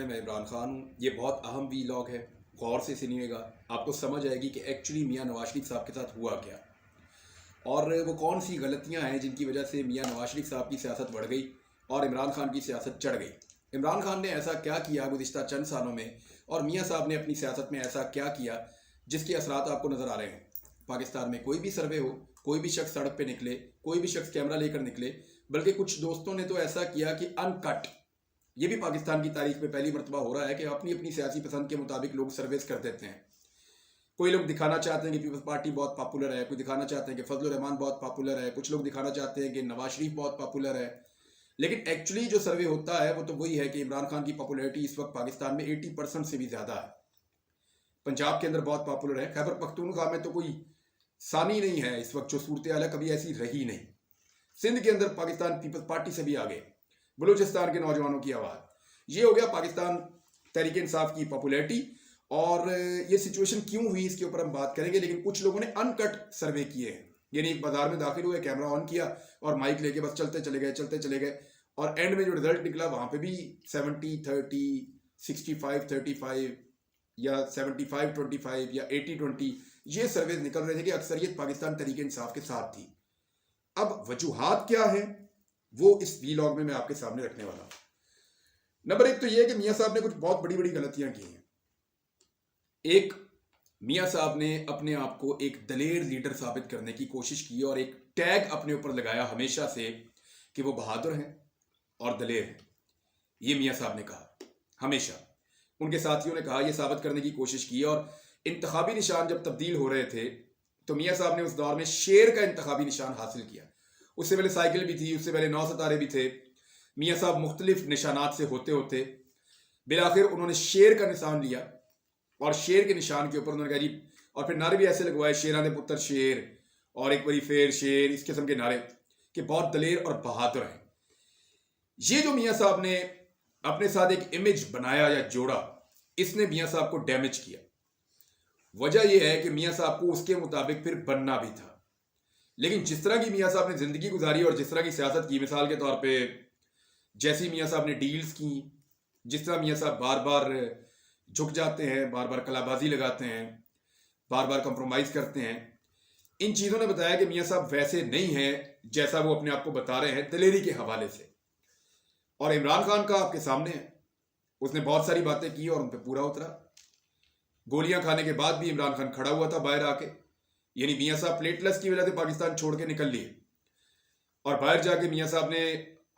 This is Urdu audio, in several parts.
میں عمران خان ہوں. یہ بہت اہم وی لاگ ہے. غور سے سنیے گا, آپ کو سمجھ آئے گی کہ ایکچولی میاں نواز شریف صاحب کے ساتھ ہوا کیا, اور وہ کون سی غلطیاں ہیں جن کی وجہ سے میاں نواز شریف صاحب کی سیاست بڑھ گئی اور عمران خان کی سیاست چڑھ گئی. عمران خان نے ایسا کیا کیا گزشتہ چند سالوں میں, اور میاں صاحب نے اپنی سیاست میں ایسا کیا کیا جس کے اثرات آپ کو نظر آ رہے ہیں. پاکستان میں کوئی بھی سروے ہو, کوئی بھی شخص سڑک پہ نکلے, کوئی بھی شخص کیمرہ لے کر نکلے, بلکہ کچھ دوستوں نے تو ایسا کیا کہ ان کٹ, یہ بھی پاکستان کی تاریخ میں پہلی مرتبہ ہو رہا ہے کہ اپنی اپنی سیاسی پسند کے مطابق لوگ سرویس کر دیتے ہیں. کوئی لوگ دکھانا چاہتے ہیں کہ پیپلز پارٹی بہت پاپولر ہے, کوئی دکھانا چاہتے ہیں کہ فضل الرحمان بہت پاپولر ہے, کچھ لوگ دکھانا چاہتے ہیں کہ نواز شریف بہت پاپولر ہے. لیکن ایکچولی جو سروے ہوتا ہے وہ تو وہی ہے کہ عمران خان کی پاپولیرٹی اس وقت پاکستان میں 80% سے بھی زیادہ ہے. پنجاب کے اندر بہت پاپولر ہے, خیبر پختونخوا میں تو کوئی ثانی نہیں ہے اس وقت, جو صورتحال ہے کبھی ایسی رہی نہیں. سندھ کے اندر پاکستان پیپلز پارٹی سے بھی آگے, بلوچستان کے نوجوانوں کی آواز. یہ ہو گیا پاکستان تحریک انصاف کی پاپولیرٹی. اور یہ سچویشن کیوں ہوئی اس کے اوپر ہم بات کریں گے, لیکن کچھ لوگوں نے ان کٹ سروے کیے ہیں. یعنی ایک بازار میں داخل ہوئے, کیمرہ آن کیا اور مائک لے کے بس چلتے چلے گئے, اور اینڈ میں جو رزلٹ نکلا وہاں پہ بھی 70-30, 65-35 یا 75-25 یا 80-20 یہ سروے نکل رہے تھے کہ اکثریت پاکستان تحریک انصاف کے ساتھ تھی. اب وجوہات کیا ہیں وہ اس وی لاگ میں آپ کے سامنے رکھنے والا ہوں. نمبر ایک تو یہ ہے کہ میاں صاحب نے کچھ بہت بڑی بڑی غلطیاں کی ہیں. ایک, میاں صاحب نے اپنے آپ کو ایک دلیر لیڈر ثابت کرنے کی کوشش کی اور ایک ٹیگ اپنے اوپر لگایا ہمیشہ سے کہ وہ بہادر ہیں اور دلیر ہیں. یہ میاں صاحب نے کہا ہمیشہ, ان کے ساتھیوں نے کہا, یہ ثابت کرنے کی کوشش کی. اور انتخابی نشان جب تبدیل ہو رہے تھے تو میاں صاحب نے اس دور میں شیر کا انتخابی نشان حاصل کیا. اس سے پہلے سائیکل بھی تھی, اس سے پہلے 9 ستارے بھی تھے. میاں صاحب مختلف نشانات سے ہوتے ہوتے بالآخر انہوں نے شیر کا نشان لیا, اور شیر کے نشان کے اوپر انہوں نے کہا جی, اور پھر نعرے بھی ایسے لگوائے, شیراں دے پتر شیر اور ایک بڑی فیر شیر, اس قسم کے نعرے کہ بہت دلیر اور بہادر ہیں. یہ جو میاں صاحب نے اپنے ساتھ ایک امیج بنایا یا جوڑا, اس نے میاں صاحب کو ڈیمیج کیا. وجہ یہ ہے کہ میاں صاحب کو اس کے مطابق پھر بننا بھی تھا, لیکن جس طرح کی میاں صاحب نے زندگی گزاری اور جس طرح کی سیاست کی, مثال کے طور پہ جیسی میاں صاحب نے ڈیلز کی, جس طرح میاں صاحب بار بار جھک جاتے ہیں, بار بار کلا بازی لگاتے ہیں, بار بار کمپرومائز کرتے ہیں, ان چیزوں نے بتایا کہ میاں صاحب ویسے نہیں ہیں جیسا وہ اپنے آپ کو بتا رہے ہیں دلیری کے حوالے سے. اور عمران خان کا آپ کے سامنے ہے, اس نے بہت ساری باتیں کی اور ان پہ پورا اترا. گولیاں کھانے کے بعد بھی عمران خان کھڑا ہوا تھا باہر آ کے, یعنی میاں صاحب پلیٹلس کی وجہ سے پاکستان چھوڑ کے نکل لیے, اور باہر جا کے میاں صاحب نے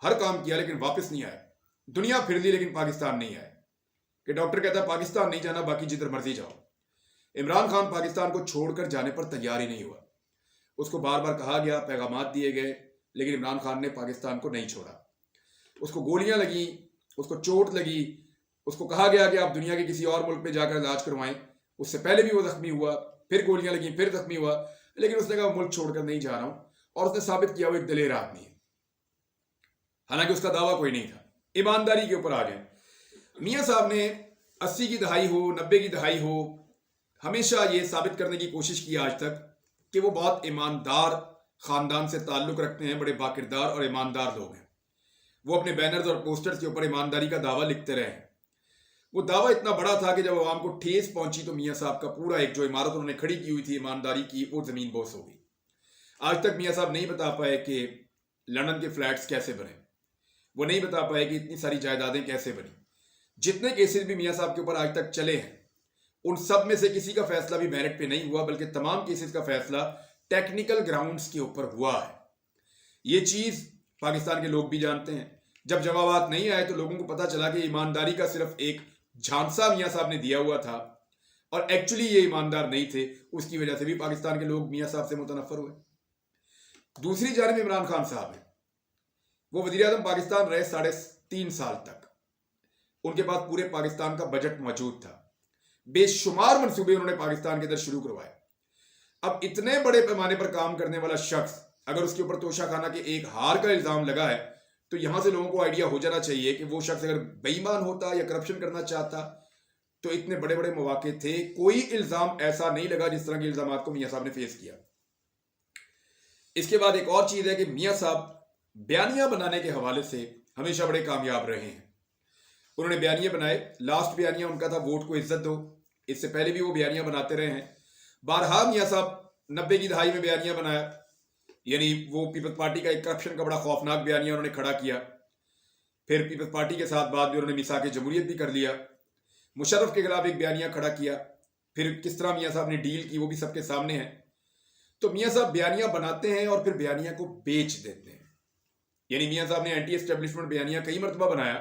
ہر کام کیا لیکن واپس نہیں آئے. دنیا پھر لی لیکن پاکستان نہیں آئے, کہ ڈاکٹر کہتا ہے پاکستان نہیں جانا, باقی جدھر مرضی جاؤ. عمران خان پاکستان کو چھوڑ کر جانے پر تیار ہی نہیں ہوا. اس کو بار بار کہا گیا, پیغامات دیے گئے, لیکن عمران خان نے پاکستان کو نہیں چھوڑا. اس کو گولیاں لگیں, اس کو چوٹ لگی, اس کو کہا گیا کہ آپ دنیا کے کسی اور ملک میں جا کر علاج کروائیں. اس سے پہلے بھی وہ زخمی ہوا, پھر گولیاں لگیں, پھر زخمی ہوا, لیکن اس نے کہا ملک چھوڑ کر نہیں جا رہا ہوں, اور اس نے ثابت کیا وہ ایک دلیر آدمی ہے. حالانکہ اس کا دعویٰ کوئی نہیں تھا. ایمانداری کے اوپر آ گئے. میاں صاحب نے 80 کی دہائی ہو, 90 کی دہائی ہو, ہمیشہ یہ ثابت کرنے کی کوشش کی آج تک کہ وہ بہت ایماندار خاندان سے تعلق رکھتے ہیں, بڑے باکردار اور ایماندار لوگ ہیں. وہ اپنے بینرز اور پوسٹرز کے اوپر ایمانداری کا دعویٰ لکھتے رہے ہیں. وہ دعویٰ اتنا بڑا تھا کہ جب عوام کو ٹھیس پہنچی تو میاں صاحب کا پورا ایک جو عمارت انہوں نے کھڑی کی ہوئی تھی ایمانداری کی, وہ زمین بوس ہو گئی. آج تک میاں صاحب نہیں بتا پائے کہ لندن کے فلیٹس کیسے بنے, وہ نہیں بتا پائے کہ اتنی ساری جائیدادیں کیسے بنی. جتنے کیسز بھی میاں صاحب کے اوپر آج تک چلے ہیں, ان سب میں سے کسی کا فیصلہ بھی میرٹ پہ نہیں ہوا, بلکہ تمام کیسز کا فیصلہ ٹیکنیکل گراؤنڈز کے اوپر ہوا ہے. یہ چیز پاکستان کے لوگ بھی جانتے ہیں. جب جوابات نہیں آئے تو لوگوں کو پتا چلا کہ ایمانداری کا صرف ایک جھانسا میاں صاحب نے دیا ہوا تھا, اور ایکچولی یہ ایماندار نہیں تھے. اس کی وجہ سے بھی پاکستان کے لوگ میاں صاحب سے متنفر ہوئے. دوسری جانب عمران خان صاحب ہیں, وہ وزیر اعظم پاکستان رہے 3.5 سال تک. ان کے پاس پورے پاکستان کا بجٹ موجود تھا, بے شمار منصوبے انہوں نے پاکستان کے اندر شروع کروائے. اب اتنے بڑے پیمانے پر کام کرنے والا شخص اگر اس کے اوپر توشہ خانہ کے ایک ہار کا الزام لگا ہے تو یہاں سے لوگوں کو آئیڈیا ہو جانا چاہیے کہ وہ شخص اگر بے ایمان ہوتا یا کرپشن کرنا چاہتا تو اتنے بڑے بڑے مواقع تھے. کوئی الزام ایسا نہیں لگا جس طرح کے الزامات کو میاں صاحب نے فیس کیا. اس کے بعد ایک اور چیز ہے کہ میاں صاحب بیانیاں بنانے کے حوالے سے ہمیشہ بڑے کامیاب رہے ہیں. انہوں نے بیانیے بنائے. لاسٹ بیانیہ ان کا تھا ووٹ کو عزت دو. اس سے پہلے بھی وہ بیانیہ بناتے رہے ہیں. بارہا میاں صاحب 90 کی دہائی میں بیانیہ بنایا, یعنی وہ پیپلز پارٹی کا ایک کرپشن کا بڑا خوفناک بیانیہ انہوں نے کھڑا کیا. پھر پیپلز پارٹی کے ساتھ بعد میں انہوں نے میثاق جمہوریت بھی کر لیا. مشرف کے خلاف ایک بیانیہ کھڑا کیا. پھر کس طرح میاں صاحب نے ڈیل کی وہ بھی سب کے سامنے ہے. تو میاں صاحب بیانیہ بناتے ہیں اور پھر بیانیہ کو بیچ دیتے ہیں. یعنی میاں صاحب نے اینٹی اسٹیبلشمنٹ بیانیہ کئی مرتبہ بنایا,